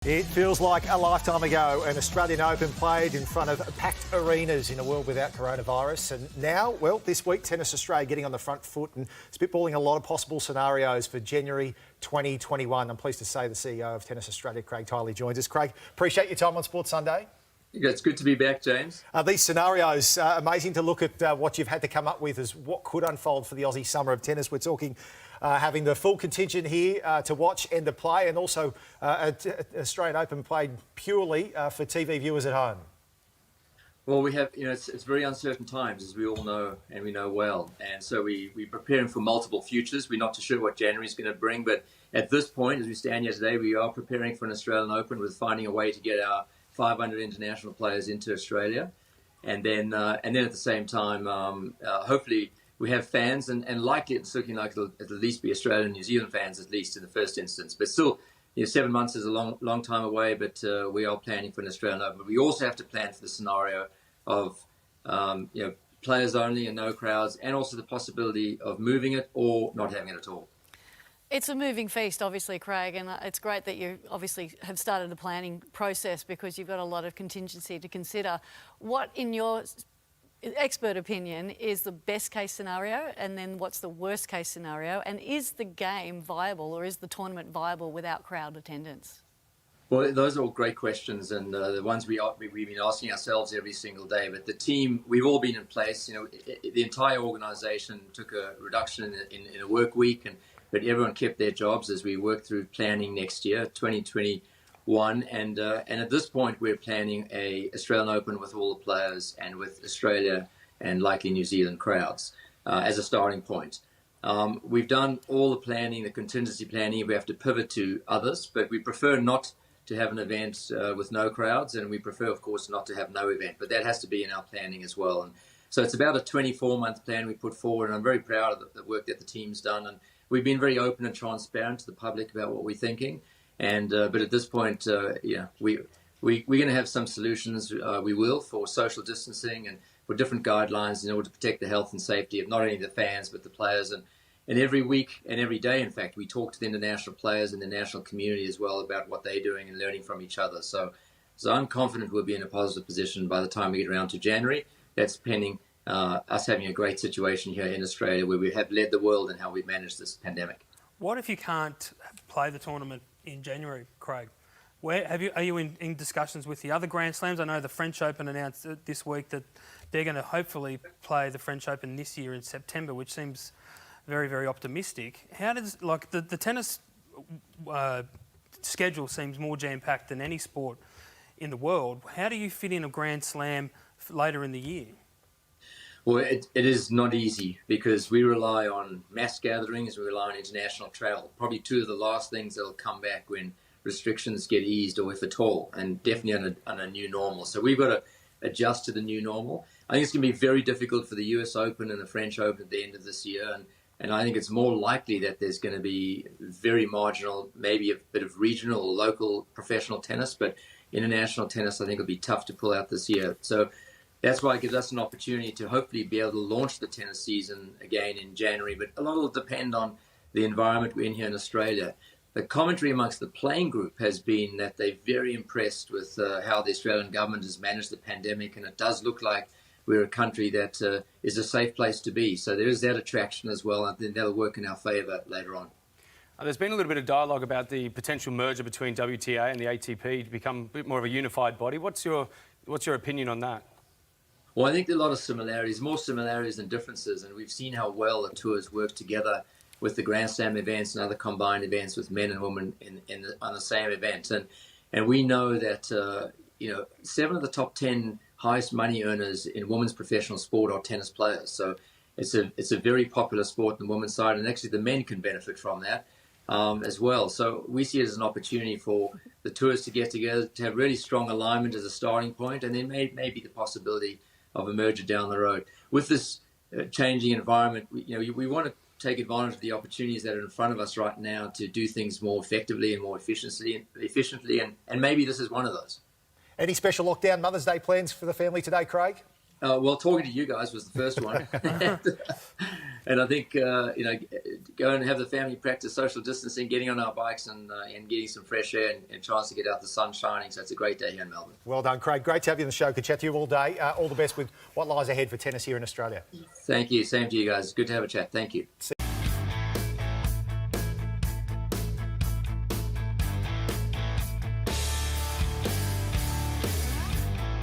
It feels like a lifetime ago, an Australian Open played in front of packed arenas in a world without coronavirus. And now, well, this week, Tennis Australia getting on the front foot and spitballing a lot of possible scenarios for January 2021. I'm pleased to say the CEO of Tennis Australia, Craig Tiley, joins us. Craig, appreciate your time on Sports Sunday. Yeah, it's good to be back, James. These scenarios, amazing to look at what you've had to come up with as what could unfold for the Aussie summer of tennis. We're talking having the full contingent here to watch and to play, and also an Australian Open played purely for TV viewers at home. Well, we have, it's very uncertain times, as we all know, and we know well. And so we're preparing for multiple futures. We're not too sure what January is going to bring, but at this point, as we stand here today, we are preparing for an Australian Open with finding a way to get our 500 international players into Australia. And then at the same time, hopefully we have fans, and likely it's looking like it'll at least be Australian and New Zealand fans, at least in the first instance. But still, 7 months is a long time away, but we are planning for an Australian Open. But we also have to plan for the scenario of players only and no crowds, and also the possibility of moving it or not having it at all. It's a moving feast, obviously, Craig, and it's great that you obviously have started the planning process because you've got a lot of contingency to consider. What, in your expert opinion, is the best case scenario, and then what's the worst case scenario? And is the game viable, or is the tournament viable without crowd attendance? Well, those are all great questions, and the ones we've been asking ourselves every single day. But the team, we've all been in place. The entire organisation took a reduction in a work week, but everyone kept their jobs as we work through planning next year, 2021. And at this point, we're planning a Australian Open with all the players and with Australia and likely New Zealand crowds as a starting point. We've done all the planning, the contingency planning. We have to pivot to others, but we prefer not to have an event with no crowds, and we prefer, of course, not to have no event. But that has to be in our planning as well. And so it's about a 24-month plan we put forward, and I'm very proud of the work that the team's done. And we've been very open and transparent to the public about what we're thinking. And but at this point, we're going to have some solutions. We will, for social distancing and for different guidelines in order to protect the health and safety of not only the fans but the players. And every week and every day, in fact, we talk to the international players and the national community as well about what they're doing and learning from each other. So I'm confident we'll be in a positive position by the time we get around to January. That's pending us having a great situation here in Australia, where we have led the world in how we've managed this pandemic. What if you can't play the tournament in January, Craig? Are you in discussions with the other Grand Slams? I know the French Open announced this week that they're going to hopefully play the French Open this year in September, which seems very, very optimistic. How does the tennis schedule seems more jam-packed than any sport in the world? How do you fit in a Grand Slam later in the year? Well, it is not easy because we rely on mass gatherings, we rely on international travel. Probably two of the last things that will come back when restrictions get eased, or if at all, and definitely on a new normal. So we've got to adjust to the new normal. I think it's going to be very difficult for the US Open and the French Open at the end of this year. And I think it's more likely that there's going to be very marginal, maybe a bit of regional or local professional tennis, but international tennis I think will be tough to pull out this year. So that's why it gives us an opportunity to hopefully be able to launch the tennis season again in January. But a lot will depend on the environment we're in here in Australia. The commentary amongst the playing group has been that they're very impressed with how the Australian government has managed the pandemic, and it does look like we're a country that is a safe place to be. So there is that attraction as well, and then that'll work in our favour later on. There's been a little bit of dialogue about the potential merger between WTA and the ATP to become a bit more of a unified body. What's your opinion on that? Well, I think there are a lot of similarities, more similarities than differences, and we've seen how well the tours work together with the Grand Slam events and other combined events with men and women on the same event. And we know that 7 of the top 10 highest money earners in women's professional sport are tennis players. So it's a very popular sport on the women's side, and actually the men can benefit from that as well. So we see it as an opportunity for the tours to get together, to have really strong alignment as a starting point, and then maybe the possibility of a merger down the road. With this changing environment, we want to take advantage of the opportunities that are in front of us right now to do things more effectively and more efficiently, and maybe this is one of those. Any special lockdown Mother's Day plans for the family today, Craig? Well, talking to you guys was the first one. And I think, go and have the family practice social distancing, getting on our bikes and getting some fresh air and a chance to get out the sun shining. So it's a great day here in Melbourne. Well done, Craig. Great to have you on the show. Could chat to you all day. All the best with what lies ahead for tennis here in Australia. Thank you. Same to you guys. Good to have a chat. Thank you.